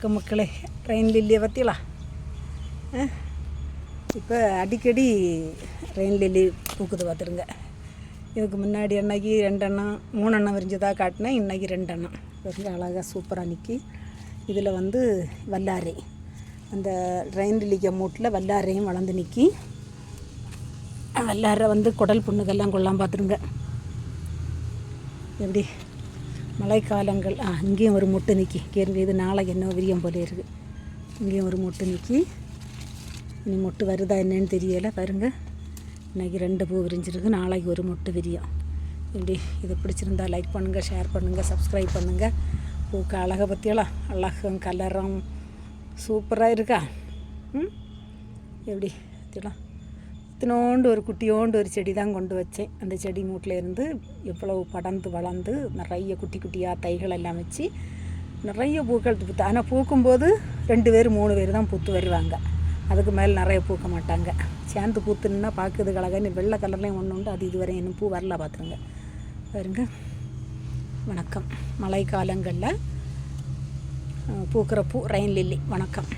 வணக்கம் மக்களே. ரெயின் லில்லியை பற்றிலா இப்போ அடிக்கடி ரெயின் லில்லி பூக்குது பார்த்துருங்க. இதுக்கு முன்னாடி அன்னைக்கு 2 எண்ணம் 3 எண்ணம் விரிஞ்சதாக காட்டினேன். இன்றைக்கி 2 எண்ணம் ரொம்ப அழகாக சூப்பராக நிற்கி. இதில் வந்து வல்லாரை, அந்த ரெயின் லில்லிக்க மூட்டில் வல்லாரையும் வளர்ந்து நிற்கி. வல்லாரை வந்து குடல் புண்ணுக்கெல்லாம் கொள்ளாமல் பார்த்துருங்க. எப்படி மழைக்காலங்கள் இங்கேயும் ஒரு மொட்டு நிற்கி. கேருங்க, இது நாளைக்கு என்ன விரியம் போல இருக்குது. இங்கேயும் ஒரு மொட்டு நிற்கி. இனி மொட்டு வருதா என்னன்னு தெரியலை. பாருங்க, இன்றைக்கி 2 பூ விரிஞ்சிருக்கு. நாளைக்கு ஒரு மொட்டு விரியும். இப்படி இதை பிடிச்சிருந்தா லைக் பண்ணுங்கள், ஷேர் பண்ணுங்கள், சப்ஸ்கிரைப் பண்ணுங்கள். பூக்க அழகை பற்றியெல்லாம் அழகும் கலரும் சூப்பராக இருக்கா. எப்படி பற்றியெல்லாம் இத்தினோண்டு ஒரு குட்டியோண்டு ஒரு செடி தான் கொண்டு வச்சேன். அந்த செடி மூட்டில் இருந்து எவ்வளவு படர்ந்து வளர்ந்து நிறைய குட்டி குட்டியாக தைகள் எல்லாம் வச்சு நிறைய பூக்கள் பூத்து. ஆனால் பூக்கும்போது 2 பேர் 3 பேர் தான் பூத்து வருவாங்க. அதுக்கு மேலே நிறைய பூக்க மாட்டாங்க. சேர்ந்து பூத்துன்னா பார்க்குறது கலகன்னு வெள்ளை கலர்லேயும் ஒன்று உண்டு. அது இதுவரை இன்னும் பூ வரல பார்த்துருங்க. பாருங்க, வணக்கம். மழை காலங்களில் பூக்கிற பூ ரெயின் லில்லி. வணக்கம்.